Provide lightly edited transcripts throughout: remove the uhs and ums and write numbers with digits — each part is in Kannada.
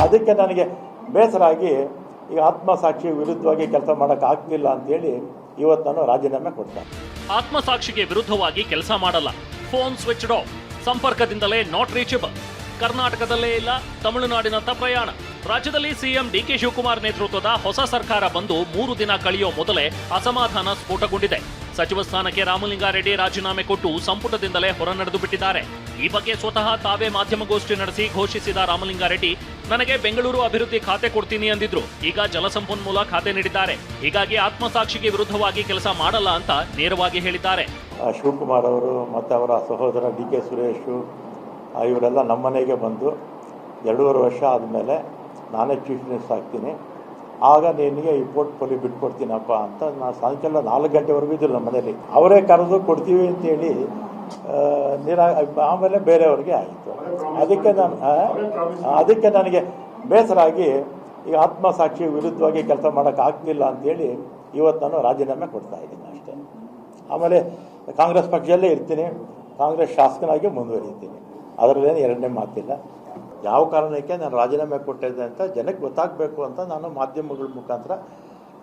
ಅದಕ್ಕೆ ನನಗೆ ಬೇಸರ ಆಗಿ ಈಗ ಆತ್ಮಸಾಕ್ಷಿ ವಿರುದ್ಧವಾಗಿ ಕೆಲಸ ಮಾಡೋಕ್ಕಾಗ್ತಿಲ್ಲ ಅಂತೇಳಿ ಇವತ್ತು ನಾನು ರಾಜೀನಾಮೆ ಕೊಡ್ತೇನೆ. ಆತ್ಮಸಾಕ್ಷಿಗೆ ವಿರುದ್ಧವಾಗಿ ಕೆಲಸ ಮಾಡಲ್ಲ. ಫೋನ್ ಸ್ವಿಚ್ಡ್ ಆಫ್, ಸಂಪರ್ಕದಿಂದಲೇ ನಾಟ್ ರೀಚಬಲ್. ಕರ್ನಾಟಕದಲ್ಲೇ ಇಲ್ಲ, ತಮಿಳುನಾಡಿನತ್ತ ಪ್ರಯಾಣ. ರಾಜ್ಯದಲ್ಲಿ ಸಿಎಂ ಡಿಕೆ ಶಿವಕುಮಾರ್ ನೇತೃತ್ವದ ಹೊಸ ಸರ್ಕಾರ ಬಂದು 3 ದಿನ ಕಳೆಯೋ ಮೊದಲೇ ಅಸಮಾಧಾನ ಸ್ಫೋಟಗೊಂಡಿದೆ. ಸಚಿವ ಸ್ಥಾನಕ್ಕೆ ರಾಮಲಿಂಗಾರೆಡ್ಡಿ ರಾಜೀನಾಮೆ ಕೊಟ್ಟು ಸಂಪುಟದಿಂದಲೇ ಹೊರ ನಡೆದು ಬಿಟ್ಟಿದ್ದಾರೆ. ಈ ಬಗ್ಗೆ ಸ್ವತಃ ತಾವೇ ಮಾಧ್ಯಮಗೋಷ್ಠಿ ನಡೆಸಿ ಘೋಷಿಸಿದ ರಾಮಲಿಂಗಾರೆಡ್ಡಿ, ನನಗೆ ಬೆಂಗಳೂರು ಅಭಿವೃದ್ಧಿ ಖಾತೆ ಕೊಡ್ತೀನಿ ಅಂದಿದ್ರು. ಈಗ ಜಲಸಂಪನ್ಮೂಲ ಖಾತೆ ನೀಡಿದ್ದಾರೆ. ಹೀಗಾಗಿ ಆತ್ಮಸಾಕ್ಷಿಗೆ ವಿರುದ್ಧವಾಗಿ ಕೆಲಸ ಮಾಡಲ್ಲ ಅಂತ ನೇರವಾಗಿ ಹೇಳಿದ್ದಾರೆ. ಶಿವಕುಮಾರ್ ಅವರು ಮತ್ತು ಅವರ ಸಹೋದರ ಡಿ ಕೆ ಸುರೇಶ್ ಇವರೆಲ್ಲ ನಮ್ಮನೆಗೆ ಬಂದು 2.5 ವರ್ಷ ಆದಮೇಲೆ ನಾನೇ ಚೀಫ್ ಮಿನಿಸ್ಟರ್ ಆಗ್ತೀನಿ, ಆಗ ನಿನಗೆ ಈ ಪೋರ್ಟ್ಫೋಲಿಯೋ ಬಿಟ್ಕೊಡ್ತೀನಪ್ಪ ಅಂತ ನಾನು ಸಾಯಂಕಾಲ 4 ಗಂಟೆವರೆಗೂ ಇದ್ರು ನಮ್ಮ ಮನೇಲಿ. ಅವರೇ ಕರೆದು ಕೊಡ್ತೀವಿ ಅಂತೇಳಿ ಆಮೇಲೆ ಬೇರೆಯವ್ರಿಗೆ ಆಯಿತು. ಅದಕ್ಕೆ ನನಗೆ ಬೇಸರ ಆಗಿ ಈಗ ಆತ್ಮಸಾಕ್ಷಿ ವಿರುದ್ಧವಾಗಿ ಕೆಲಸ ಮಾಡೋಕ್ಕಾಗ್ತಿಲ್ಲ ಅಂತೇಳಿ ಇವತ್ತು ನಾನು ರಾಜೀನಾಮೆ ಕೊಡ್ತಾ ಇದ್ದೀನಿ ಅಷ್ಟೇ. ಆಮೇಲೆ ಕಾಂಗ್ರೆಸ್ ಪಕ್ಷದಲ್ಲೇ ಇರ್ತೀನಿ, ಕಾಂಗ್ರೆಸ್ ಶಾಸಕನಾಗಿ ಮುಂದುವರಿತೀನಿ, ಅದರಲ್ಲೇನು ಎರಡನೇ ಮಾತಿಲ್ಲ. ಯಾವ ಕಾರಣಕ್ಕೆ ನಾನು ರಾಜೀನಾಮೆ ಕೊಟ್ಟಿದ್ದೆ ಅಂತ ಜನಕ್ಕೆ ಗೊತ್ತಾಗಬೇಕು ಅಂತ ನಾನು ಮಾಧ್ಯಮಗಳ ಮುಖಾಂತರ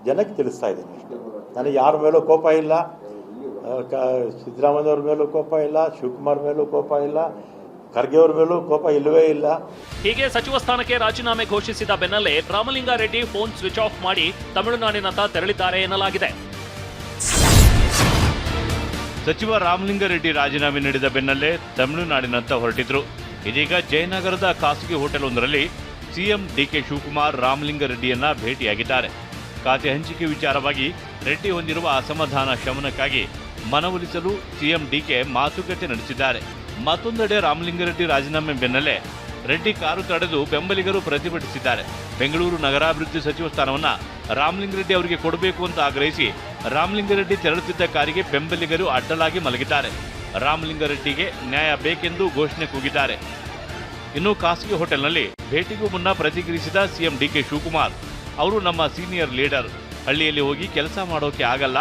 ಜನಕ್ಕೆ ತಿಳಿಸ್ತಾ ಇದ್ದೀನಿ ಅಷ್ಟೇ. ನನಗೆ ಯಾರ ಮೇಲೂ ಕೋಪ ಇಲ್ಲ, ಸಿದ್ದರಾಮಯ್ಯವ್ರ ಮೇಲೂ ಕೋಪ ಇಲ್ಲ, ಶಿವಕುಮಾರ್ ಮೇಲೂ ಕೋಪ ಇಲ್ಲ, ಖರ್ಗೆ ಅವ್ರ ಮೇಲೂ ಕೋಪ ಇಲ್ಲವೇ ಇಲ್ಲ. ಹೀಗೆ ಸಚಿವ ಸ್ಥಾನಕ್ಕೆ ರಾಜೀನಾಮೆ ಘೋಷಿಸಿದ ಬೆನ್ನಲ್ಲೇ ರಾಮಲಿಂಗಾರೆಡ್ಡಿ ಫೋನ್ ಸ್ವಿಚ್ ಆಫ್ ಮಾಡಿ ತಮಿಳುನಾಡಿನತ್ತ ತೆರಳಿದ್ದಾರೆ ಎನ್ನಲಾಗಿದೆ. ಸಚಿವ ರಾಮಲಿಂಗಾರೆಡ್ಡಿ ರಾಜೀನಾಮೆ ನೀಡಿದ ಬೆನ್ನಲ್ಲೇ ತಮಿಳುನಾಡಿನತ್ತ ಹೊರಟಿದ್ರು. ಇದೀಗ ಜಯನಗರದ ಖಾಸಗಿ ಹೋಟೆಲ್ ಸಿಎಂ ಡಿಕೆ ಶಿವಕುಮಾರ್ ರಾಮಲಿಂಗಾರೆಡ್ಡಿಯನ್ನ ಭೇಟಿಯಾಗಿದ್ದಾರೆ. ಖಾತೆ ಹಂಚಿಕೆ ವಿಚಾರವಾಗಿ ರೆಡ್ಡಿ ಹೊಂದಿರುವ ಅಸಮಾಧಾನ ಶಮನಕ್ಕಾಗಿ ಮನವೊಲಿಸಲು ಸಿಎಂ ಡಿಕೆ ಮಾತುಕತೆ ನಡೆಸಿದ್ದಾರೆ. ಮತ್ತೊಂದೆಡೆ ರಾಮಲಿಂಗಾರೆಡ್ಡಿ ರಾಜೀನಾಮೆ ಬೆನ್ನಲ್ಲೇ ರೆಡ್ಡಿ ಕಾರು ತಡೆದು ಬೆಂಬಲಿಗರು ಪ್ರತಿಭಟಿಸಿದ್ದಾರೆ. ಬೆಂಗಳೂರು ನಗರಾಭಿವೃದ್ಧಿ ಸಚಿವ ಸ್ಥಾನವನ್ನ ರಾಮಲಿಂಗಾರೆಡ್ಡಿ ಅವರಿಗೆ ಕೊಡಬೇಕು ಅಂತ ಆಗ್ರಹಿಸಿ ರಾಮಲಿಂಗಾರೆಡ್ಡಿ ತೆರಳುತ್ತಿದ್ದ ಕಾರಿಗೆ ಬೆಂಬಲಿಗರು ಅಡ್ಡಲಾಗಿ ಮಲಗಿದ್ದಾರೆ. ರಾಮಲಿಂಗಾರೆಡ್ಡಿಗೆ ನ್ಯಾಯ ಬೇಕೆಂದು ಘೋಷಣೆ ಕೂಗಿದ್ದಾರೆ. ಇನ್ನು ಖಾಸಗಿ ಹೋಟೆಲ್ನಲ್ಲಿ ಭೇಟಿಗೂ ಮುನ್ನ ಪ್ರತಿಕ್ರಿಯಿಸಿದ ಸಿಎಂ ಡಿಕೆ ಶಿವಕುಮಾರ್, ಅವರು ನಮ್ಮ ಸೀನಿಯರ್ ಲೀಡರ್, ಹಳ್ಳಿಯಲ್ಲಿ ಹೋಗಿ ಕೆಲಸ ಮಾಡೋಕೆ ಆಗಲ್ಲ,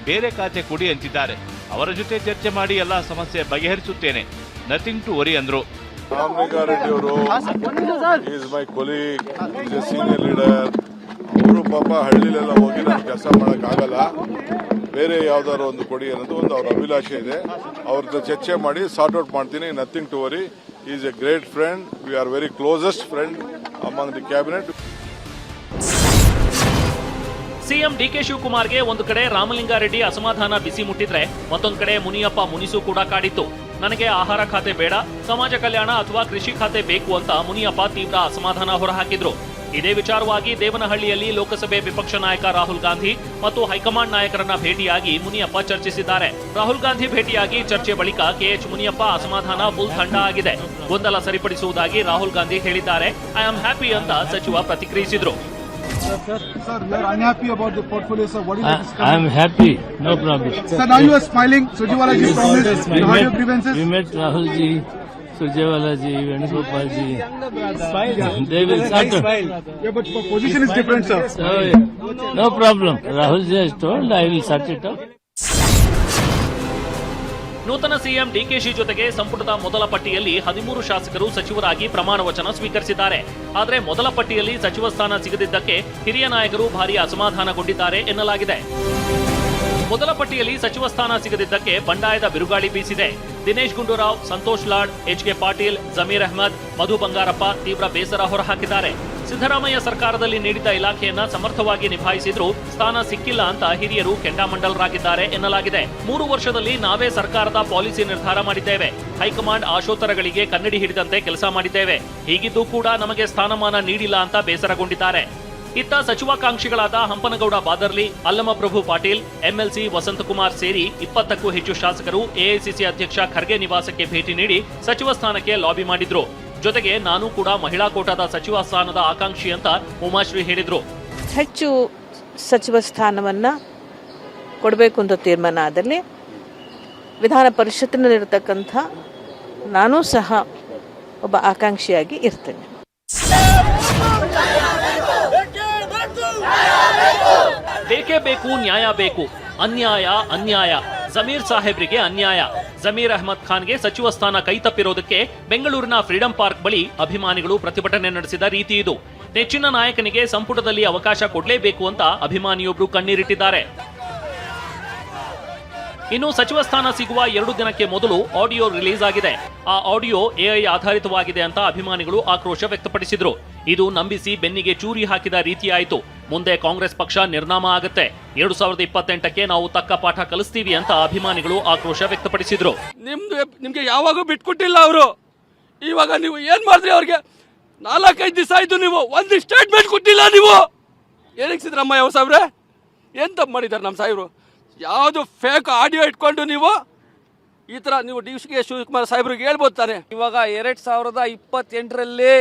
ಬೇರೆ ಖಾತೆ ಕೊಡಿ ಅಂತಿದ್ದಾರೆ. ಅವರ ಜೊತೆ ಚರ್ಚೆ ಮಾಡಿ ಎಲ್ಲಾ ಸಮಸ್ಯೆ ಬಗೆಹರಿಸುತ್ತೇನೆ, ನಥಿಂಗ್ ಟು ವರಿ ಅಂದ್ರು. ರಾಮಲಿಂಗಾರೆಡ್ಡಿ ಅವರು is my colleague, is A senior leader. ಅವರು ಪಾಪ ಹಳ್ಳಿಲೆಲ್ಲ ಹೋಗಿ ನಾನು ಕೆಲಸ ಮಾಡೋಕ್ಕಾಗಲ್ಲ, ಬೇರೆ ಯಾವ್ದಾದ್ರು ಒಂದು ಕೊಡಿ ಅನ್ನೋದು ಒಂದು ಅವ್ರ ಅಭಿಲಾಷೆ ಇದೆ. ಅವ್ರ ಜೊತೆ ಚರ್ಚೆ ಮಾಡಿ ಸಾರ್ಟ್ ಔಟ್ ಮಾಡ್ತೀನಿ, nothing to worry. Is a great friend, we are very closest friend among the cabinet. CM DK ಶಿವಕುಮಾರ್ಗೆ ಒಂದು ಕಡೆ ರಾಮಲಿಂಗಾರೆಡ್ಡಿ ಅಸಮಾಧಾನ ಬಿಸಿ ಮುಟ್ಟಿದ್ರೆ, ಮತ್ತೊಂದು ಕಡೆ ಮುನಿಯಪ್ಪ ಮುನಿಸು ಕೂಡ ಕಾಡಿತ್ತು. ನನಗೆ ಆಹಾರ ಖಾತೆ ಬೇಡ, ಸಮಾಜ ಕಲ್ಯಾಣ ಅಥವಾ ಕೃಷಿ ಖಾತೆ ಬೇಕು ಅಂತ ಮುನಿಯಪ್ಪ ತೀವ್ರ ಅಸಮಾಧಾನ ಹೊರಹಾಕಿದ್ರು. ಇದೇ ವಿಚಾರವಾಗಿ ದೇವನಹಳ್ಳಿಯಲ್ಲಿ ಲೋಕಸಭೆ ವಿಪಕ್ಷ ನಾಯಕ ರಾಹುಲ್ ಗಾಂಧಿ ಮತ್ತು ಹೈಕಮಾಂಡ್ ನಾಯಕರನ್ನ ಭೇಟಿಯಾಗಿ ಮುನಿಯಪ್ಪ ಚರ್ಚಿಸಿದ್ದಾರೆ. ರಾಹುಲ್ ಗಾಂಧಿ ಭೇಟಿಯಾಗಿ ಚರ್ಚೆ ಬಳಿಕ ಕೆಎಚ್ ಮುನಿಯಪ್ಪ ಅಸಮಾಧಾನ ಫುಲ್ ಥಂಡ ಆಗಿದೆ. ಗೊಂದಲ ಸರಿಪಡಿಸುವುದಾಗಿ ರಾಹುಲ್ ಗಾಂಧಿ ಹೇಳಿದ್ದಾರೆ. ಐ ಆಮ್ ಹ್ಯಾಪಿ ಅಂತ ಸಚಿವ ಪ್ರತಿಕ್ರಿಯಿಸಿದ್ರು. Sir, we are unhappy about the portfolio, sir. What is the discussion? I am happy, no problem. Sir, now you are smiling. Surjewala ji promised. You heard your grievances. We met Rahul ji, Surjewala ji, Venugopal ji. They will start. Yeah, but position is different, sir. So, no problem. Rahul ji has told, I will sort it out. ನೂತನ ಸಿಎಂ ಡಿಕೆಶಿ ಜೊತೆಗೆ ಸಂಪುಟದ ಮೊದಲ ಪಟ್ಟಿಯಲ್ಲಿ 13 ಶಾಸಕರು ಸಚಿವರಾಗಿ ಪ್ರಮಾಣ ವಚನ ಸ್ವೀಕರಿಸಿದ್ದಾರೆ. ಆದರೆ ಮೊದಲ ಪಟ್ಟಿಯಲ್ಲಿ ಸಚಿವ ಸ್ಥಾನ ಸಿಗದಿದ್ದಕ್ಕೆ ಹಿರಿಯ ನಾಯಕರು ಭಾರಿ ಅಸಮಾಧಾನಗೊಂಡಿದ್ದಾರೆ ಎನ್ನಲಾಗಿದೆ. ಮೊದಲ ಪಟ್ಟಿಯಲ್ಲಿ ಸಚಿವ ಸ್ಥಾನ ಸಿಗದಿದ್ದಕ್ಕೆ ಬಂಡಾಯದ ಬಿರುಗಾಳಿ ಬೀಸಿದೆ. ದಿನೇಶ್ ಗುಂಡೂರಾವ್, ಸಂತೋಷ್ ಲಾಡ್, ಎಚ್ಕೆ ಪಾಟೀಲ್, ಜಮೀರ್ ಅಹ್ಮದ್, ಮಧು ಬಂಗಾರಪ್ಪ ತೀವ್ರ ಬೇಸರ ಹೊರಹಾಕಿದ್ದಾರೆ. ಸಿದ್ದರಾಮಯ್ಯ ಸರ್ಕಾರದಲ್ಲಿ ನೀಡಿದ ಇಲಾಖೆಯನ್ನ ಸಮರ್ಥವಾಗಿ ನಿಭಾಯಿಸಿದ್ರೂ ಸ್ಥಾನ ಸಿಕ್ಕಿಲ್ಲ ಅಂತ ಹಿರಿಯರು ಕೆಂಡಾಮಂಡಲರಾಗಿದ್ದಾರೆ ಎನ್ನಲಾಗಿದೆ. 3 ವರ್ಷದಲ್ಲಿ ನಾವೇ ಸರ್ಕಾರದ ಪಾಲಿಸಿ ನಿರ್ಧಾರ ಮಾಡಿದ್ದೇವೆ. ಹೈಕಮಾಂಡ್ ಆಶೋತ್ತರಗಳಿಗೆ ಕನ್ನಡಿ ಹಿಡಿದಂತೆ ಕೆಲಸ ಮಾಡಿದ್ದೇವೆ. ಹೀಗಿದ್ದೂ ಕೂಡ ನಮಗೆ ಸ್ಥಾನಮಾನ ನೀಡಿಲ್ಲ ಅಂತ ಬೇಸರಗೊಂಡಿದ್ದಾರೆ. ಇತ್ತ ಸಚಿವಾಕಾಂಕ್ಷಿಗಳಾದ ಹಂಪನಗೌಡ ಬಾದರ್ಲಿ, ಅಲ್ಲಮಪ್ರಭು ಪಾಟೀಲ್, ಎಂಎಲ್ಸಿ ವಸಂತಕುಮಾರ್ ಸೇರಿ 20ಕ್ಕೂ ಹೆಚ್ಚು ಶಾಸಕರು ಎಐಸಿಸಿ ಅಧ್ಯಕ್ಷ ಖರ್ಗೆ ನಿವಾಸಕ್ಕೆ ಭೇಟಿ ನೀಡಿ ಸಚಿವ ಸ್ಥಾನಕ್ಕೆ ಲಾಬಿ ಮಾಡಿದ್ರು. ಜೊತೆಗೆ ನಾನು ಕೂಡ ಮಹಿಳಾ ಕೋಟಾದ ಸಚಿವ ಸ್ಥಾನದ ಆಕಾಂಕ್ಷಿ ಅಂತ ಉಮಾಶ್ರೀ ಹೇಳಿದ್ರು. ಹೆಚ್ಚು ಸಚಿವ ಸ್ಥಾನವನ್ನ ಕೊಡಬೇಕು ಅಂತ ತೀರ್ಮಾನ ಆದಲ್ಲಿ ವಿಧಾನ ಪರಿಷತ್ತಿನಲ್ಲಿರತಕ್ಕಂಥ ನಾನು ಸಹ ಒಬ್ಬ ಆಕಾಂಕ್ಷಿಯಾಗಿ ಇರ್ತೇನೆ. ಬೇಕೇ ಬೇಕು, ನ್ಯಾಯ ಬೇಕು. ಅನ್ಯಾಯ ಅನ್ಯಾಯ, ಜಮೀರ್ ಸಾಹೇಬ್ರಿಗೆ ಅನ್ಯಾಯ. ಜಮೀರ್ ಅಹ್ಮದ್ ಖಾನ್ಗೆ ಸಚಿವ ಸ್ಥಾನ ಕೈತಪ್ಪಿರೋದಕ್ಕೆ ಬೆಂಗಳೂರಿನ ಫ್ರೀಡಂ ಪಾರ್ಕ್ ಬಳಿ ಅಭಿಮಾನಿಗಳು ಪ್ರತಿಭಟನೆ ನಡೆಸಿದ ರೀತಿ ಇದು. ನೆಚ್ಚಿನ ನಾಯಕನಿಗೆ ಸಂಪುಟದಲ್ಲಿ ಅವಕಾಶ ಕೊಡಲೇಬೇಕು ಅಂತ ಅಭಿಮಾನಿಯೊಬ್ರು ಕಣ್ಣೀರಿಟ್ಟಿದ್ದಾರೆ. ಇನ್ನು ಸಚಿವ ಸ್ಥಾನ ಸಿಗುವ 2 ದಿನಕ್ಕೆ ಮೊದಲು ಆಡಿಯೋ ರಿಲೀಸ್ ಆಗಿದೆ. ಆ ಆಡಿಯೋ ಎಐ ಆಧಾರಿತವಾಗಿದೆ ಅಂತ ಅಭಿಮಾನಿಗಳು ಆಕ್ರೋಶ ವ್ಯಕ್ತಪಡಿಸಿದ್ರು. ಇದು ನಂಬಿಸಿ ಬೆನ್ನಿಗೆ ಚೂರಿ ಹಾಕಿದ ರೀತಿಯಾಯಿತು. ಮುಂದೆ ಕಾಂಗ್ರೆಸ್ ಪಕ್ಷ ನಿರ್ನಾಮ ಆಗುತ್ತೆ. 2028ಕ್ಕೆ ನಾವು ತಕ್ಕ ಪಾಠ ಕಲಿಸ್ತೀವಿ ಅಂತ ಅಭಿಮಾನಿಗಳು ಆಕ್ರೋಶ ವ್ಯಕ್ತಪಡಿಸಿದ್ರು. ನಿಮ್ಗೆ ಯಾವಾಗೂ ಬಿಟ್ಕೊಟ್ಟಿಲ್ಲ ಅವರು. ಇವಾಗ ನೀವು ಏನ್ ಮಾಡಿದ್ರಿ? ಅವ್ರಿಗೆ 4-5 ದಿವಸ ಆಯ್ತು, ನೀವು ಒಂದು ಸ್ಟೇಟ್ಮೆಂಟ್ ಕೊಟ್ಟಿಲ್ಲ. ನೀವು ಏನಕ್ಕೆ ಸಿದ್ದರಾಮಯ್ಯ ಅವ್ರ ಸಾಹೇಬ್ರೆ ಏನ್ ತಪ್ಪು ಮಾಡಿದ್ದಾರೆ ನಮ್ಮ ಸಾಹೇಬ್ರು? ಯಾವುದು ಫೇಕ್ ಆಡಿಯೋ ಇಟ್ಕೊಂಡು ನೀವು ಈ ತರ ನೀವು ಡಿ.ಕೆ. ಶಿವಕುಮಾರ್ ಸಾಹೇಬ್ರಿಗೆ ಹೇಳ್ಬೋದು ತಾನೆ. ಇವಾಗ 2028ರಲ್ಲಿ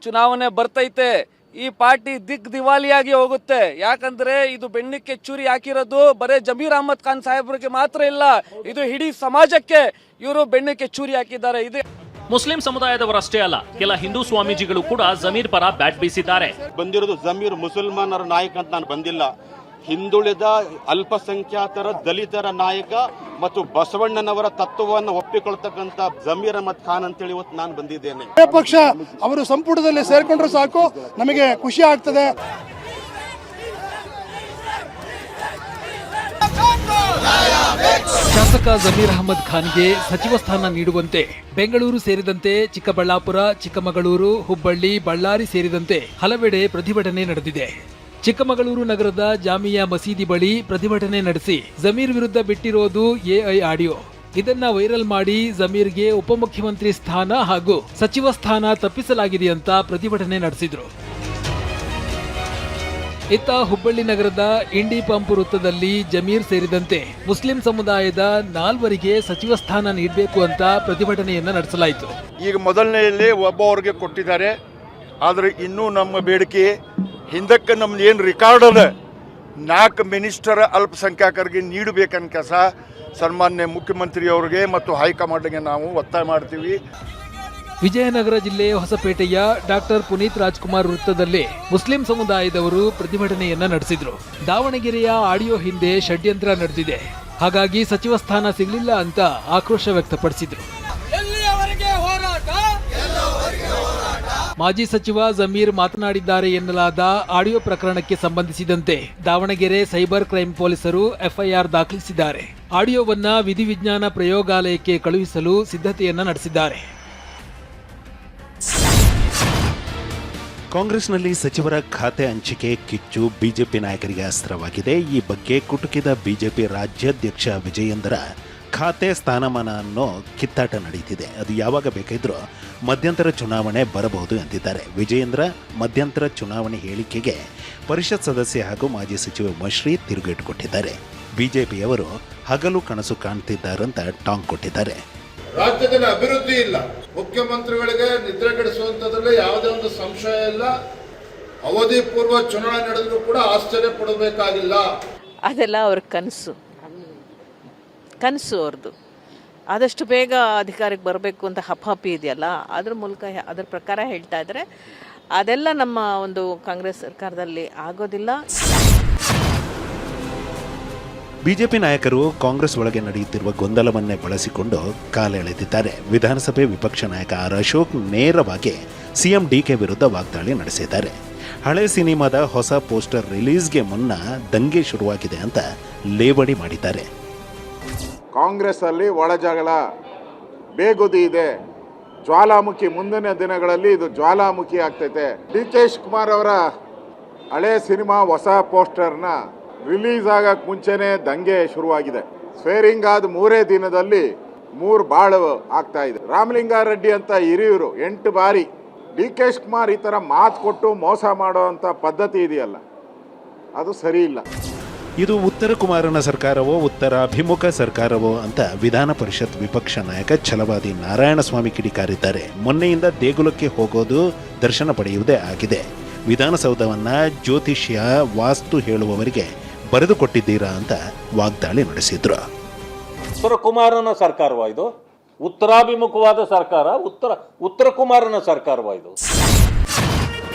ಚುನಾವಣೆ ಬರ್ತೈತೆ. ಈ ಪಾರ್ಟಿ ದಿವಾಲಿಯಾಗಿ ಹೋಗುತ್ತೆ. ಯಾಕಂದ್ರೆ ಇದು ಬೆನ್ನಿಕ್ಕೆ ಚೂರಿ ಹಾಕಿರೋದು ಬರೇ ಜಮೀರ್ ಅಹಮದ್ ಖಾನ್ ಸಾಹೇಬ್ರಿಗೆ ಮಾತ್ರ ಇಲ್ಲ, ಇದು ಇಡೀ ಸಮಾಜಕ್ಕೆ ಇವರು ಬೆನ್ನಿಕ್ಕೆ ಚೂರಿ ಹಾಕಿದ್ದಾರೆ. ಇದು ಮುಸ್ಲಿಂ ಸಮುದಾಯದವರಷ್ಟೇ ಅಲ್ಲ, ಕೆಲ ಹಿಂದೂ ಸ್ವಾಮೀಜಿಗಳು ಕೂಡ ಜಮೀರ್ ಪರ ಬ್ಯಾಟ್ ಬೀಸಿದ್ದಾರೆ. ಬಂದಿರೋದು ಜಮೀರ್ ಮುಸಲ್ಮಾನರ ನಾಯಕ ಅಂತ ನಾನು ಬಂದಿಲ್ಲ. ಹಿಂದುಳಿದ ಅಲ್ಪಸಂಖ್ಯಾತರ ದಲಿತರ ನಾಯಕ ಮತ್ತು ಬಸವಣ್ಣನವರ ತತ್ವವನ್ನು ಒಪ್ಪಿಕೊಳ್ತಕ್ಕಂಥ ಜಮೀರ್ ಅಹಮದ್ ಖಾನ್ ಅಂತೇಳಿ ಇವತ್ತು ನಾನು ಬಂದಿದ್ದೇನೆ. ಪಕ್ಷ ಅವರು ಸಂಪುಟದಲ್ಲಿ ಸೇರ್ಕೊಂಡ್ರೆ ಸಾಕು, ನಮಗೆ ಖುಷಿ ಆಗ್ತದೆ. ಶಾಸಕ ಜಮೀರ್ ಅಹಮದ್ ಖಾನ್ಗೆ ಸಚಿವ ಸ್ಥಾನ ನೀಡುವಂತೆ ಬೆಂಗಳೂರು ಸೇರಿದಂತೆ ಚಿಕ್ಕಬಳ್ಳಾಪುರ, ಚಿಕ್ಕಮಗಳೂರು, ಹುಬ್ಬಳ್ಳಿ, ಬಳ್ಳಾರಿ ಸೇರಿದಂತೆ ಹಲವೆಡೆ ಪ್ರತಿಭಟನೆ ನಡೆದಿದೆ. ಚಿಕ್ಕಮಗಳೂರು ನಗರದ ಜಾಮಿಯಾ ಮಸೀದಿ ಬಳಿ ಪ್ರತಿಭಟನೆ ನಡೆಸಿ ಜಮೀರ್ ವಿರುದ್ಧ ಬಿಟ್ಟಿರೋದು ಎಐ ಆಡಿಯೋ. ಇದನ್ನ ವೈರಲ್ ಮಾಡಿ ಜಮೀರ್ಗೆ ಉಪಮುಖ್ಯಮಂತ್ರಿ ಸ್ಥಾನ ಹಾಗೂ ಸಚಿವ ಸ್ಥಾನ ತಪ್ಪಿಸಲಾಗಿದೆ ಅಂತ ಪ್ರತಿಭಟನೆ ನಡೆಸಿದ್ರು. ಇತ್ತ ಹುಬ್ಬಳ್ಳಿ ನಗರದ ಇಂಡಿ ಪಂಪ್ ವೃತ್ತದಲ್ಲಿ ಜಮೀರ್ ಸೇರಿದಂತೆ ಮುಸ್ಲಿಂ ಸಮುದಾಯದ 4 ಸಚಿವ ಸ್ಥಾನ ನೀಡಬೇಕು ಅಂತ ಪ್ರತಿಭಟನೆಯನ್ನ ನಡೆಸಲಾಯಿತು. ಈಗ ಮೊದಲನೆಯಲ್ಲಿ ಒಬ್ಬವರಿಗೆ ಕೊಟ್ಟಿದ್ದಾರೆ, ಆದರೆ ಇನ್ನೂ ನಮ್ಮ ಬೇಡಿಕೆ ಹಿಂದಕ್ಕೆ ನಮ್ದು ಏನು ರೆಕಾರ್ಡ್ ಅದ 4 ಮಿನಿಸ್ಟರ್ ಅಲ್ಪಸಂಖ್ಯಾತರಿಗೆ ನೀಡಬೇಕನ್ನ ಕೆಲಸ ಸನ್ಮಾನ್ಯ ಮುಖ್ಯಮಂತ್ರಿಯವರಿಗೆ ಮತ್ತು ಹೈಕಮಾಂಡ್ಗೆ ನಾವು ಒತ್ತಾಯ ಮಾಡ್ತೀವಿ. ವಿಜಯನಗರ ಜಿಲ್ಲೆ ಹೊಸಪೇಟೆಯ ಡಾಕ್ಟರ್ ಪುನೀತ್ ರಾಜ್ಕುಮಾರ್ ವೃತ್ತದಲ್ಲಿ ಮುಸ್ಲಿಂ ಸಮುದಾಯದವರು ಪ್ರತಿಭಟನೆಯನ್ನ ನಡೆಸಿದ್ರು. ದಾವಣಗೆರೆಯ ಆಡಿಯೋ ಹಿಂದೆ ಷಡ್ಯಂತ್ರ ನಡೆದಿದೆ, ಹಾಗಾಗಿ ಸಚಿವ ಸ್ಥಾನ ಸಿಗಲಿಲ್ಲ ಅಂತ ಆಕ್ರೋಶ ವ್ಯಕ್ತಪಡಿಸಿದ್ರು. ಮಾಜಿ ಸಚಿವ ಜಮೀರ್ ಮಾತನಾಡಿದ್ದಾರೆ ಎನ್ನಲಾದ ಆಡಿಯೋ ಪ್ರಕರಣಕ್ಕೆ ಸಂಬಂಧಿಸಿದಂತೆ ದಾವಣಗೆರೆ ಸೈಬರ್ ಕ್ರೈಂ ಪೊಲೀಸರು ಎಫ್ಐಆರ್ ದಾಖಲಿಸಿದ್ದಾರೆ. ಆಡಿಯೋವನ್ನ ವಿಧಿವಿಜ್ಞಾನ ಪ್ರಯೋಗಾಲಯಕ್ಕೆ ಕಳುಹಿಸಲು ಸಿದ್ಧತೆಯನ್ನ ನಡೆಸಿದ್ದಾರೆ. ಕಾಂಗ್ರೆಸ್ನಲ್ಲಿ ಸಚಿವರ ಖಾತೆ ಹಂಚಿಕೆ ಕಿಚ್ಚು ಬಿಜೆಪಿ ನಾಯಕರಿಗೆ ಅಸ್ತ್ರವಾಗಿದೆ. ಈ ಬಗ್ಗೆ ಕುಟುಕಿದ ಬಿಜೆಪಿ ರಾಜ್ಯಾಧ್ಯಕ್ಷ ವಿಜಯೇಂದ್ರ ಖಾತೆ ಸ್ಥಾನಮಾನ ಅನ್ನೋ ಕಿತ್ತಾಟ ನಡೀತಿದೆ. ಅದು ಯಾವಾಗ ಬೇಕಾದ್ರೂ ಮಧ್ಯಂತರ ಚುನಾವಣೆ ಬರಬಹುದು ಎಂದಿದ್ದಾರೆ. ವಿಜಯೇಂದ್ರ ಮಧ್ಯಂತರ ಚುನಾವಣೆ ಹೇಳಿಕೆಗೆ ಪರಿಷತ್ ಸದಸ್ಯ ಹಾಗೂ ಮಾಜಿ ಸಚಿವ ಉಮಾಶ್ರೀ ತಿರುಗೇಟು ಕೊಟ್ಟಿದ್ದಾರೆ. ಬಿಜೆಪಿಯವರು ಹಗಲು ಕನಸು ಕಾಣ್ತಿದ್ದಾರಂತ ಟಾಂಗ್ ಕೊಟ್ಟಿದ್ದಾರೆ. ರಾಜ್ಯದಲ್ಲಿ ಅಭಿವೃದ್ಧಿ ಇಲ್ಲ, ಮುಖ್ಯಮಂತ್ರಿಗಳಿಗೆ ನಿದ್ರೆಗೆಡಿಸುವಂಥದ್ರಲ್ಲಿ ಯಾವುದೇ ಒಂದು ಸಂಶಯ ಇಲ್ಲ. ಅವಧಿ ಪೂರ್ವ ಚುನಾವಣೆ ನಡೆದರೂ ಕೂಡ ಆಶ್ಚರ್ಯ ಪಡಬೇಕಾಗಿಲ್ಲ. ಅದೆಲ್ಲ ಅವ್ರ ಕನಸು ಅವ್ರದ್ದು. ಆದಷ್ಟು ಬೇಗ ಅಧಿಕಾರಕ್ಕೆ ಬರಬೇಕು ಅಂತ ಹಪಾಪಿ ಇದೆಯಲ್ಲ, ಅದ್ರ ಮೂಲಕ ಅದ್ರ ಪ್ರಕಾರ ಹೇಳ್ತಾ ಇದ್ದಾರೆ. ಅದೆಲ್ಲ ನಮ್ಮ ಒಂದು ಕಾಂಗ್ರೆಸ್ ಸರ್ಕಾರದಲ್ಲಿ ಆಗೋದಿಲ್ಲ. ಬಿಜೆಪಿ ನಾಯಕರು ಕಾಂಗ್ರೆಸ್ ಒಳಗೆ ನಡೆಯುತ್ತಿರುವ ಗೊಂದಲವನ್ನೇ ಬಳಸಿಕೊಂಡು ಕಾಲೆಳೆದಿದ್ದಾರೆ. ವಿಧಾನಸಭೆ ವಿಪಕ್ಷ ನಾಯಕ ಆರ್ ಅಶೋಕ್ ನೇರವಾಗಿ ಸಿಎಂ ಡಿಕೆ ವಿರುದ್ಧ ವಾಗ್ದಾಳಿ ನಡೆಸಿದ್ದಾರೆ. ಹಳೆ ಸಿನಿಮಾದ ಹೊಸ ಪೋಸ್ಟರ್ ರಿಲೀಸ್ಗೆ ಮುನ್ನ ದಂಗೆ ಶುರುವಾಗಿದೆ ಅಂತ ಲೇವಡಿ ಮಾಡಿದ್ದಾರೆ. ಕಾಂಗ್ರೆಸ್ ಅಲ್ಲಿ ಒಳಜಗಳ ಬೇಗುದಿ ಇದೆ, ಜ್ವಾಲಾಮುಖಿ. ಮುಂದಿನ ದಿನಗಳಲ್ಲಿ ಇದು ಜ್ವಾಲಾಮುಖಿ ಆಗ್ತೈತೆ. ಡಿ.ಕೆ. ಶಿವಕುಮಾರ್ ಅವರ ಹಳೆ ಸಿನಿಮಾ ಹೊಸ ಪೋಸ್ಟರ್ನ ರಿಲೀಸ್ ಆಗಕ್ಕೆ ಮುಂಚೆನೇ ದಂಗೆ ಶುರುವಾಗಿದೆ. ಸ್ವೇರಿಂಗ್ ಆದ 3 ದಿನದಲ್ಲಿ 3 ಬಾಳು ಆಗ್ತಾ ಇದೆ. ರಾಮಲಿಂಗಾರೆಡ್ಡಿ ಅಂತ ಹಿರಿಯರು 8 ಬಾರಿ ಡಿ.ಕೆ. ಶಿವಕುಮಾರ್ ಈ ಥರ ಮಾತು ಕೊಟ್ಟು ಮೋಸ ಮಾಡುವಂಥ ಪದ್ಧತಿ ಇದೆಯಲ್ಲ, ಅದು ಸರಿ ಇಲ್ಲ. ಇದು ಉತ್ತರ ಕುಮಾರನ ಸರ್ಕಾರವೋ ಉತ್ತರಾಭಿಮುಖ ಸರ್ಕಾರವೋ ಅಂತ ವಿಧಾನ ಪರಿಷತ್ ವಿಪಕ್ಷ ನಾಯಕ ಛಲವಾದಿ ನಾರಾಯಣಸ್ವಾಮಿ ಕಿಡಿಕಾರಿದ್ದಾರೆ. ಮೊನ್ನೆಯಿಂದ ದೇಗುಲಕ್ಕೆ ಹೋಗೋದು ದರ್ಶನ ಪಡೆಯುವುದೇ ಆಗಿದೆ. ವಿಧಾನಸೌಧವನ್ನ ಜ್ಯೋತಿಷ್ಯ ವಾಸ್ತು ಹೇಳುವವರಿಗೆ ಬರೆದುಕೊಟ್ಟಿದ್ದೀರಾ ಅಂತ ವಾಗ್ದಾಳಿ ನಡೆಸಿದ್ರು. ಉತ್ತರ ಕುಮಾರನ ಸರ್ಕಾರವ ಇದು? ಉತ್ತರಾಭಿಮುಖವಾದ ಸರ್ಕಾರ, ಉತ್ತರ ಕುಮಾರನ ಸರ್ಕಾರವ ಇದು?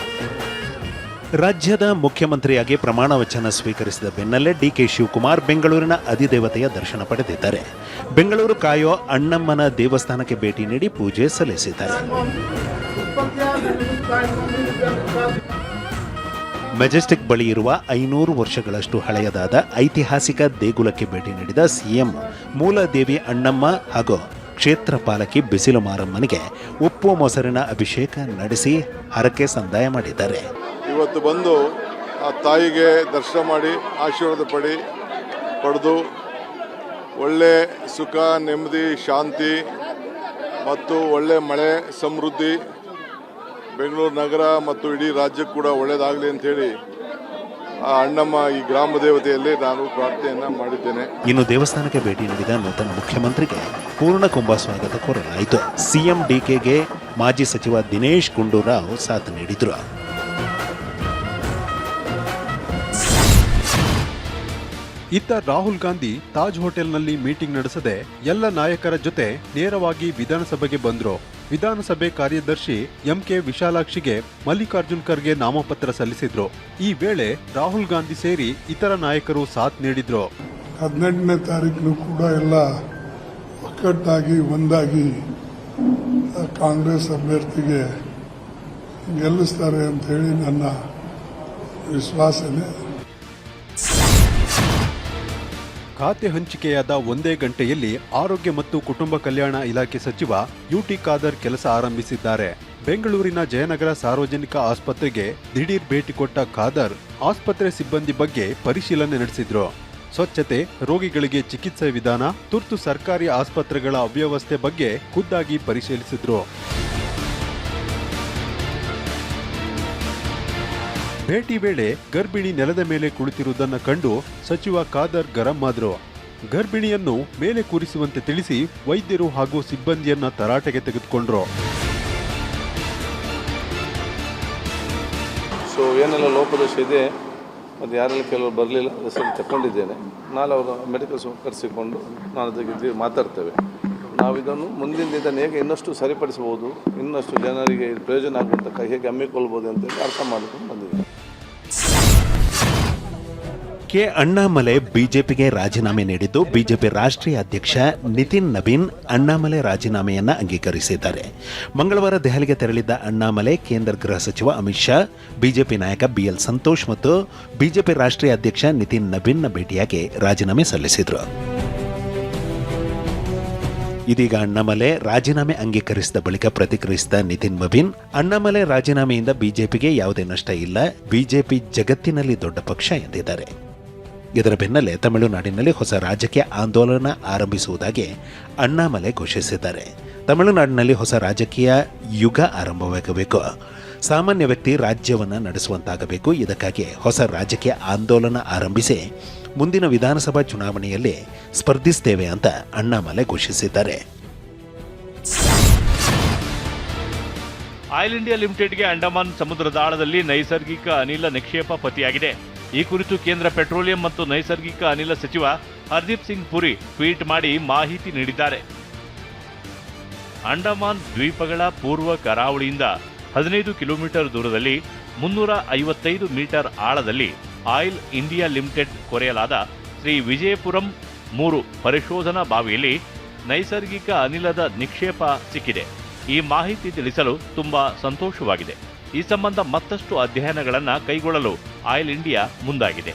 ರಾಜ್ಯದ ಮುಖ್ಯಮಂತ್ರಿಯಾಗಿ ಪ್ರಮಾಣ ವಚನ ಸ್ವೀಕರಿಸಿದ ಬೆನ್ನಲ್ಲೇ ಡಿಕೆ ಶಿವಕುಮಾರ್ ಬೆಂಗಳೂರಿನ ಅಧಿದೇವತೆಯ ದರ್ಶನ ಪಡೆದಿದ್ದಾರೆ. ಬೆಂಗಳೂರು ಕಾಯೋ ಅಣ್ಣಮ್ಮನ ದೇವಸ್ಥಾನಕ್ಕೆ ಭೇಟಿ ನೀಡಿ ಪೂಜೆ ಸಲ್ಲಿಸಿದ್ದಾರೆ. ಮೆಜೆಸ್ಟಿಕ್ ಬಳಿ ಇರುವ 500 ವರ್ಷಗಳಷ್ಟು ಹಳೆಯದಾದ ಐತಿಹಾಸಿಕ ದೇಗುಲಕ್ಕೆ ಭೇಟಿ ನೀಡಿದ ಸಿಎಂ ಮೂಲದೇವಿ ಅಣ್ಣಮ್ಮ ಹಾಗೂ ಕ್ಷೇತ್ರ ಪಾಲಕಿ ಬಿಸಿಲು ಮಾರಮ್ಮನಿಗೆ ಉಪ್ಪು ಮೊಸರಿನ ಅಭಿಷೇಕ ನಡೆಸಿ ಹರಕೆ ಸಂದಾಯ ಮಾಡಿದ್ದಾರೆ. ಇವತ್ತು ಬಂದು ಆ ತಾಯಿಗೆ ದರ್ಶನ ಮಾಡಿ ಆಶೀರ್ವಾದ ಪಡೆದು ಒಳ್ಳೆ ಸುಖ, ನೆಮ್ಮದಿ, ಶಾಂತಿ ಮತ್ತು ಒಳ್ಳೆ ಮಳೆ, ಸಮೃದ್ಧಿ ಬೆಂಗಳೂರು ನಗರ ಮತ್ತು ಇಡೀ ರಾಜ್ಯಕ್ಕೆ ಕೂಡ ಒಳ್ಳೆಯದಾಗಲಿ ಅಂತೇಳಿ ಆ ಅಣ್ಣಮ್ಮ ಈ ಗ್ರಾಮ ದೇವತೆಯಲ್ಲಿ ನಾನು ಪ್ರಾರ್ಥನೆಯನ್ನ ಮಾಡಿದ್ದೇನೆ. ಇನ್ನು ದೇವಸ್ಥಾನಕ್ಕೆ ಭೇಟಿ ನೀಡಿದ ನೂತನ ಮುಖ್ಯಮಂತ್ರಿಗೆ ಪೂರ್ಣ ಕುಂಭ ಸ್ವಾಗತ ಕೋರಲಾಯಿತು. ಸಿಎಂ ಡಿಕೆಗೆ ಮಾಜಿ ಸಚಿವ ದಿನೇಶ್ ಗುಂಡೂರಾವ್ ಸಾಥ್ ನೀಡಿದರು. ಇತ್ತ ರಾಹುಲ್ ಗಾಂಧಿ ತಾಜ್ ಹೋಟೆಲ್ನಲ್ಲಿ ಮೀಟಿಂಗ್ ನಡೆಸದೆ ಎಲ್ಲ ನಾಯಕರ ಜೊತೆ ನೇರವಾಗಿ ವಿಧಾನಸಭೆಗೆ ಬಂದ್ರು. ವಿಧಾನಸಭೆ ಕಾರ್ಯದರ್ಶಿ ಎಂಕೆ ವಿಶಾಲಾಕ್ಷಿಗೆ ಮಲ್ಲಿಕಾರ್ಜುನ್ ಖರ್ಗೆ ನಾಮಪತ್ರ ಸಲ್ಲಿಸಿದ್ರು. ಈ ವೇಳೆ ರಾಹುಲ್ ಗಾಂಧಿ ಸೇರಿ ಇತರ ನಾಯಕರು ಸಾಥ್ ನೀಡಿದ್ರು. 18ನೇ ತಾರೀಕು ಕೂಡ ಎಲ್ಲ ಒಕ್ಕಟ್ಟಾಗಿ ಒಂದಾಗಿ ಕಾಂಗ್ರೆಸ್ ಅಭ್ಯರ್ಥಿಗೆ ಗೆಲ್ಲಿಸ್ತಾರೆ ಅಂತ ಹೇಳಿ ನನ್ನ ವಿಶ್ವಾಸನೆ. ಖಾತೆ ಹಂಚಿಕೆಯಾದ ಒಂದೇ ಗಂಟೆಯಲ್ಲಿ ಆರೋಗ್ಯ ಮತ್ತು ಕುಟುಂಬ ಕಲ್ಯಾಣ ಇಲಾಖೆ ಸಚಿವ ಯುಟಿ ಖಾದರ್ ಕೆಲಸ ಆರಂಭಿಸಿದ್ದಾರೆ. ಬೆಂಗಳೂರಿನ ಜಯನಗರ ಸಾರ್ವಜನಿಕ ಆಸ್ಪತ್ರೆಗೆ ದಿಢೀರ್ ಭೇಟಿ ಕೊಟ್ಟ ಖಾದರ್ ಆಸ್ಪತ್ರೆ ಸಿಬ್ಬಂದಿ ಬಗ್ಗೆ ಪರಿಶೀಲನೆ ನಡೆಸಿದ್ರು. ಸ್ವಚ್ಛತೆ, ರೋಗಿಗಳಿಗೆ ಚಿಕಿತ್ಸೆ ವಿಧಾನ, ತುರ್ತು ಸರ್ಕಾರಿ ಆಸ್ಪತ್ರೆಗಳ ಅವ್ಯವಸ್ಥೆ ಬಗ್ಗೆ ಖುದ್ದಾಗಿ ಪರಿಶೀಲಿಸಿದ್ರು. ಭೇಟಿ ವೇಳೆ ಗರ್ಭಿಣಿ ನೆಲದ ಮೇಲೆ ಕುಳಿತಿರುವುದನ್ನು ಕಂಡು ಸಚಿವ ಖಾದರ್ ಗರಂ ಆದ್ರು. ಗರ್ಭಿಣಿಯನ್ನು ಮೇಲೆ ಕೂರಿಸುವಂತೆ ತಿಳಿಸಿ ವೈದ್ಯರು ಹಾಗೂ ಸಿಬ್ಬಂದಿಯನ್ನ ತರಾಟೆಗೆ ತೆಗೆದುಕೊಂಡ್ರು. ಸೊ ಏನೆಲ್ಲ ಲೋಪದೋಷ ಇದೆ ಮತ್ತು ಯಾರೆಲ್ಲ ಕೆಲವರು ಬರಲಿಲ್ಲ ರಿಸಲ್ಟ್ ತಗೊಂಡಿದ್ದೇನೆ. ನಾಳೆ ಅವರು ಮೆಡಿಕಲ್ ಕರೆಸಿಕೊಂಡು ನಾನು ಅದಕ್ಕೆ ಮಾತಾಡ್ತೇವೆ. ನಾವು ಇದನ್ನು ಮುಂದಿನ ದಿನ ಹೇಗೆ ಇನ್ನಷ್ಟು ಸರಿಪಡಿಸಬಹುದು, ಇನ್ನಷ್ಟು ಜನರಿಗೆ ಪ್ರಯೋಜನ ಆಗುವಂತ ಹೇಗೆ ಹಮ್ಮಿಕೊಳ್ಬೋದು ಅಂತೇಳಿ ಅರ್ಥ ಮಾಡಿಕೊಂಡು ಬಂದಿದ್ದೇನೆ. ಕೆ ಅಣ್ಣಾಮಲೈ ಬಿಜೆಪಿಗೆ ರಾಜೀನಾಮೆ ನೀಡಿದ್ದು ಬಿಜೆಪಿ ರಾಷ್ಟ್ರೀಯ ಅಧ್ಯಕ್ಷ ನಿತಿನ್ ನಬೀನ್ ಅಣ್ಣಾಮಲೈ ರಾಜೀನಾಮೆಯನ್ನ ಅಂಗೀಕರಿಸಿದ್ದಾರೆ. ಮಂಗಳವಾರ ದೆಹಲಿಗೆ ತೆರಳಿದ್ದ ಅಣ್ಣಾಮಲೈ ಕೇಂದ್ರ ಗೃಹ ಸಚಿವ ಅಮಿತ್ ಶಾ, ಬಿಜೆಪಿ ನಾಯಕ ಬಿಎಲ್ ಸಂತೋಷ್ ಮತ್ತು ಬಿಜೆಪಿ ರಾಷ್ಟ್ರೀಯ ಅಧ್ಯಕ್ಷ ನಿತಿನ್ ನಬೀನ್ನ ಭೇಟಿಯಾಗಿ ರಾಜೀನಾಮೆ ಸಲ್ಲಿಸಿದರು. ಇದೀಗ ಅಣ್ಣಾಮಲೈ ರಾಜೀನಾಮೆ ಅಂಗೀಕರಿಸಿದ ಬಳಿಕ ಪ್ರತಿಕ್ರಿಯಿಸಿದ ನಿತಿನ್ ನಬೀನ್, ಅಣ್ಣಾಮಲೈ ರಾಜೀನಾಮೆಯಿಂದ ಬಿಜೆಪಿಗೆ ಯಾವುದೇ ನಷ್ಟ ಇಲ್ಲ, ಬಿಜೆಪಿ ಜಗತ್ತಿನಲ್ಲಿ ದೊಡ್ಡ ಪಕ್ಷ ಎಂದಿದ್ದಾರೆ. ಇದರ ಬೆನ್ನಲ್ಲೇ ತಮಿಳುನಾಡಿನಲ್ಲಿ ಹೊಸ ರಾಜಕೀಯ ಆಂದೋಲನ ಆರಂಭಿಸುವುದಾಗಿ ಅಣ್ಣಾಮಲೈ ಘೋಷಿಸಿದ್ದಾರೆ. ತಮಿಳುನಾಡಿನಲ್ಲಿ ಹೊಸ ರಾಜಕೀಯ ಯುಗ ಆರಂಭವಾಗಬೇಕು, ಸಾಮಾನ್ಯ ವ್ಯಕ್ತಿ ರಾಜ್ಯವನ್ನು ನಡೆಸುವಂತಾಗಬೇಕು. ಇದಕ್ಕಾಗಿ ಹೊಸ ರಾಜಕೀಯ ಆಂದೋಲನ ಆರಂಭಿಸಿ ಮುಂದಿನ ವಿಧಾನಸಭಾ ಚುನಾವಣೆಯಲ್ಲಿ ಸ್ಪರ್ಧಿಸುತ್ತೇವೆ ಅಂತ ಅಣ್ಣಾಮಲೈ ಘೋಷಿಸಿದ್ದಾರೆ. ಆಯಿಲ್ ಇಂಡಿಯಾ ಲಿಮಿಟೆಡ್ಗೆ ಅಂಡಮಾನ್ ಸಮುದ್ರದಾಳದಲ್ಲಿ ನೈಸರ್ಗಿಕ ಅನಿಲ ನಿಕ್ಷೇಪ ಪತ್ತೆಯಾಗಿದೆ. ಈ ಕುರಿತು ಕೇಂದ್ರ ಪೆಟ್ರೋಲಿಯಂ ಮತ್ತು ನೈಸರ್ಗಿಕ ಅನಿಲ ಸಚಿವ ಹರ್ದೀಪ್ ಸಿಂಗ್ ಪುರಿ ಟ್ವೀಟ್ ಮಾಡಿ ಮಾಹಿತಿ ನೀಡಿದ್ದಾರೆ. ಅಂಡಮಾನ್ ದ್ವೀಪಗಳ ಪೂರ್ವ ಕರಾವಳಿಯಿಂದ 15 ಕಿಲೋಮೀಟರ್ ದೂರದಲ್ಲಿ 355 ಮೀಟರ್ ಆಳದಲ್ಲಿ ಆಯಿಲ್ ಇಂಡಿಯಾ ಲಿಮಿಟೆಡ್ ಕೊರೆಯಲಾದ ಶ್ರೀ ವಿಜಯಪುರಂ 3 ಪರಿಶೋಧನಾ ಬಾವಿಯಲ್ಲಿ ನೈಸರ್ಗಿಕ ಅನಿಲದ ನಿಕ್ಷೇಪ ಸಿಕ್ಕಿದೆ. ಈ ಮಾಹಿತಿ ತಿಳಿಸಲು ತುಂಬಾ ಸಂತೋಷವಾಗಿದೆ. ಈ ಸಂಬಂಧ ಮತ್ತಷ್ಟು ಅಧ್ಯಯನಗಳನ್ನು ಕೈಗೊಳ್ಳಲು ಆಯಿಲ್ ಇಂಡಿಯಾ ಮುಂದಾಗಿದೆ.